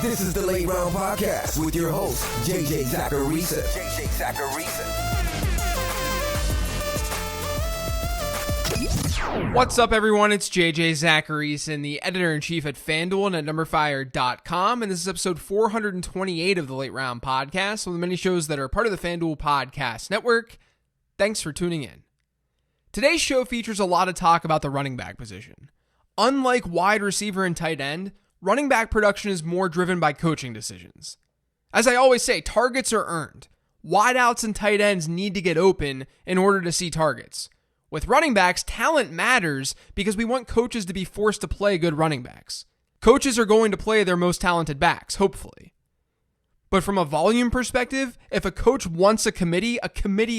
This is the Late Round Podcast with your host, JJ Zacharisa. What's up, everyone? It's JJ Zacharisa, the editor-in-chief at FanDuel and at numberfire.com, and this is episode 428 of the Late Round Podcast, one of the many shows that are part of the FanDuel Podcast Network. Thanks for tuning in. Today's show features a lot of talk about the running back position. Unlike wide receiver and tight end, running back production is more driven by coaching decisions. As I always say, targets are earned. Wideouts and tight ends need to get open in order to see targets. With running backs, talent matters because we want coaches to be forced to play good running backs. Coaches are going to play their most talented backs, hopefully. But from a volume perspective, if a coach wants a committee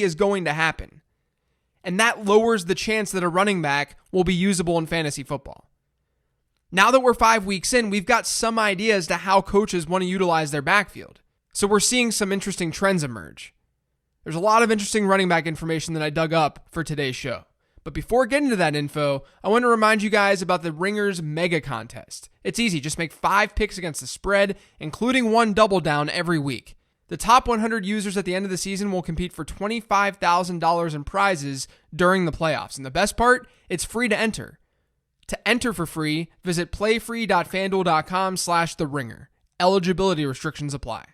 is going to happen. And that lowers the chance that a running back will be usable in fantasy football. Now that we're 5 weeks in, we've got some idea as to how coaches want to utilize their backfield. So we're seeing some interesting trends emerge. There's a lot of interesting running back information that I dug up for today's show. But before getting to that info, I want to remind you guys about the Ringers Mega Contest. It's easy, just make 5 picks against the spread, including 1 double down every week. The top 100 users at the end of the season will compete for $25,000 in prizes during the playoffs. And the best part, it's free to enter. To enter for free, visit playfree.fanduel.com/theringer. Eligibility restrictions apply.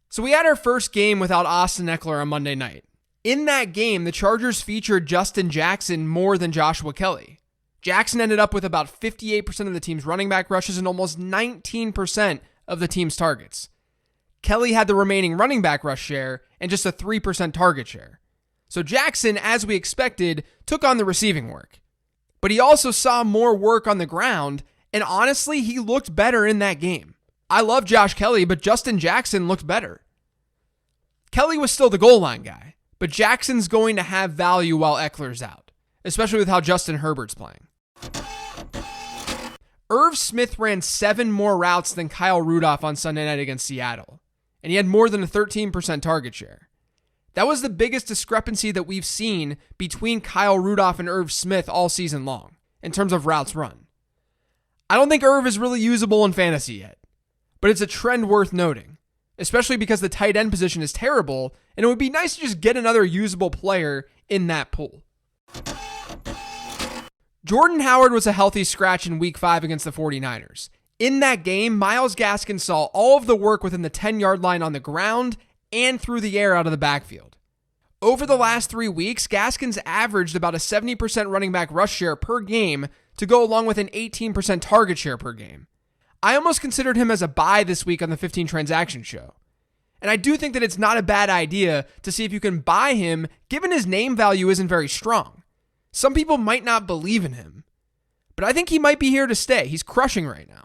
So we had our first game without Austin Ekeler on Monday night. In that game, the Chargers featured Justin Jackson more than Joshua Kelly. Jackson ended up with about 58% of the team's running back rushes and almost 19% of the team's targets. Kelly had the remaining running back rush share and just a 3% target share. So Jackson, as we expected, took on the receiving work. But he also saw more work on the ground, and honestly, he looked better in that game. I love Josh Kelly, but Justin Jackson looked better. Kelly was still the goal line guy, but Jackson's going to have value while Eckler's out, especially with how Justin Herbert's playing. Irv Smith ran 7 more routes than Kyle Rudolph on Sunday night against Seattle, and he had more than a 13% target share. That was the biggest discrepancy that we've seen between Kyle Rudolph and Irv Smith all season long, in terms of routes run. I don't think Irv is really usable in fantasy yet, but it's a trend worth noting, especially because the tight end position is terrible, and it would be nice to just get another usable player in that pool. Jordan Howard was a healthy scratch in Week 5 against the 49ers. In that game, Myles Gaskin saw all of the work within the 10-yard line on the ground and through the air out of the backfield. Over the last 3 weeks, Gaskin's averaged about a 70% running back rush share per game to go along with an 18% target share per game. I almost considered him as a buy this week on the 15 Transaction Show. And I do think that it's not a bad idea to see if you can buy him, given his name value isn't very strong. Some people might not believe in him, but I think he might be here to stay. He's crushing right now.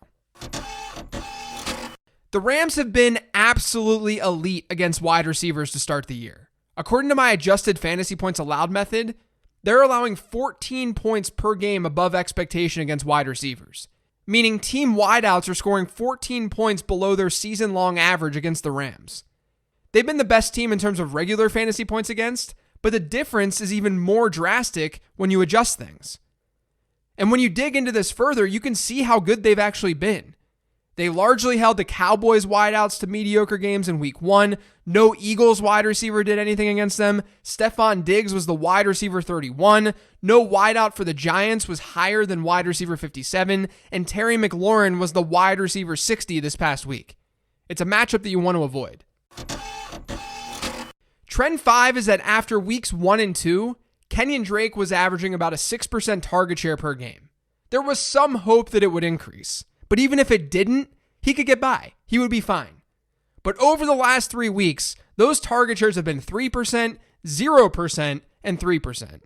The Rams have been absolutely elite against wide receivers to start the year. According to my adjusted fantasy points allowed method, they're allowing 14 points per game above expectation against wide receivers, meaning team wideouts are scoring 14 points below their season-long average against the Rams. They've been the best team in terms of regular fantasy points against, but the difference is even more drastic when you adjust things. And when you dig into this further, you can see how good they've actually been. They largely held the Cowboys wideouts to mediocre games in Week 1. No Eagles wide receiver did anything against them. Stephon Diggs was the wide receiver 31. No wideout for the Giants was higher than wide receiver 57. And Terry McLaurin was the wide receiver 60 this past week. It's a matchup that you want to avoid. Trend 5 is that after weeks 1 and 2, Kenyon Drake was averaging about a 6% target share per game. There was some hope that it would increase. But even if it didn't, he could get by. He would be fine. But over the last 3 weeks, those target shares have been 3%, 0%, and 3%.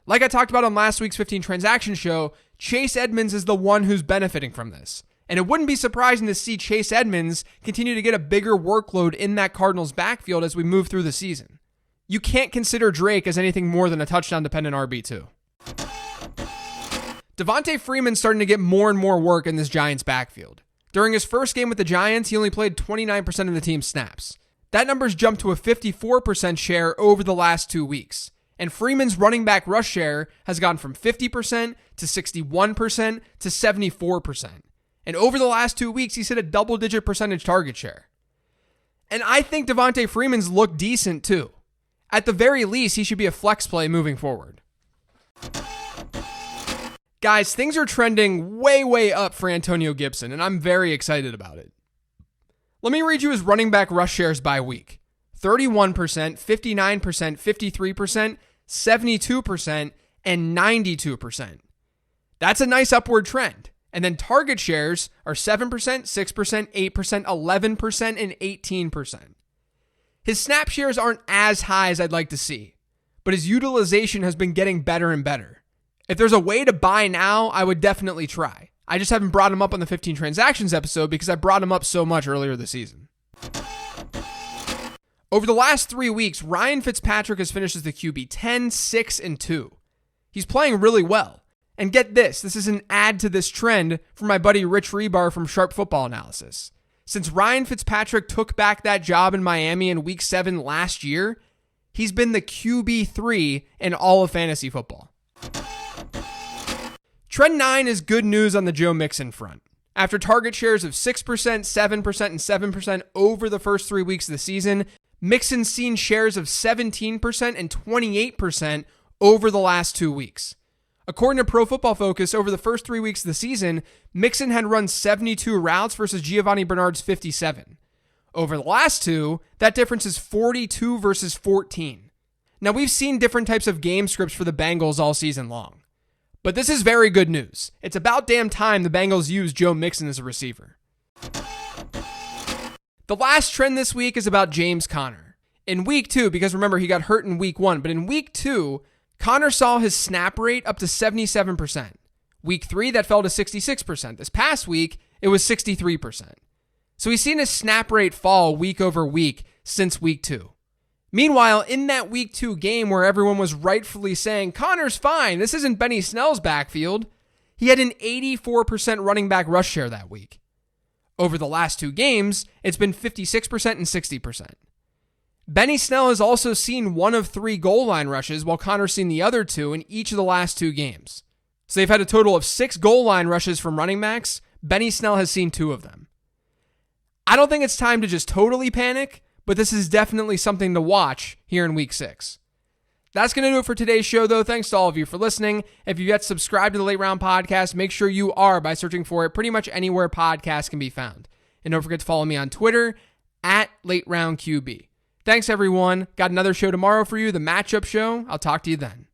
Like I talked about on last week's 15 Transaction Show, Chase Edmonds is the one who's benefiting from this. And it wouldn't be surprising to see Chase Edmonds continue to get a bigger workload in that Cardinals backfield as we move through the season. You can't consider Drake as anything more than a touchdown-dependent RB2. Devontae Freeman's starting to get more and more work in this Giants backfield. During his first game with the Giants, he only played 29% of the team's snaps. That number's jumped to a 54% share over the last 2 weeks. And Freeman's running back rush share has gone from 50% to 61% to 74%. And over the last 2 weeks, he's hit a double-digit percentage target share. And I think Devontae Freeman's looked decent too. At the very least, he should be a flex play moving forward. Guys, things are trending way up for Antonio Gibson, and I'm very excited about it. Let me read you his running back rush shares by week. 31%, 59%, 53%, 72%, and 92%. That's a nice upward trend. And then target shares are 7%, 6%, 8%, 11%, and 18%. His snap shares aren't as high as I'd like to see, but his utilization has been getting better and better. If there's a way to buy now, I would definitely try. I just haven't brought him up on the 15 transactions episode because I brought him up so much earlier this season. Over the last 3 weeks, Ryan Fitzpatrick has finished as the QB 10, 6, and 2. He's playing really well. And get this is an add to this trend from my buddy Rich Rebar from Sharp Football Analysis. Since Ryan Fitzpatrick took back that job in Miami in Week 7 last year, he's been the QB3 in all of fantasy football. Trend 9 is good news on the Joe Mixon front. After target shares of 6%, 7%, and 7% over the first 3 weeks of the season, Mixon's seen shares of 17% and 28% over the last 2 weeks. According to Pro Football Focus, over the first 3 weeks of the season, Mixon had run 72 routes versus Giovanni Bernard's 57. Over the last 2, that difference is 42 versus 14. Now, we've seen different types of game scripts for the Bengals all season long. But this is very good news. It's about damn time the Bengals use Joe Mixon as a receiver. The last trend this week is about James Conner. In week 2, because remember he got hurt in week 1, but in week 2, Conner saw his snap rate up to 77%. Week 3, that fell to 66%. This past week, it was 63%. So he's seen his snap rate fall week over week since week 2. Meanwhile, in that week 2 game where everyone was rightfully saying, Conner's fine, this isn't Benny Snell's backfield, he had an 84% running back rush share that week. Over the last 2 games, it's been 56% and 60%. Benny Snell has also seen 1 of 3 goal line rushes, while Conner's seen the other 2 in each of the last 2 games. So they've had a total of 6 goal line rushes from running backs. Benny Snell has seen 2 of them. I don't think it's time to just totally panic, but this is definitely something to watch here in week 6. That's going to do it for today's show, though. Thanks to all of you for listening. If you've yet subscribed to the Late Round Podcast, make sure you are by searching for it pretty much anywhere podcasts can be found. And don't forget to follow me on Twitter at LateRoundQB. Thanks, everyone. Got another show tomorrow for you, the matchup show. I'll talk to you then.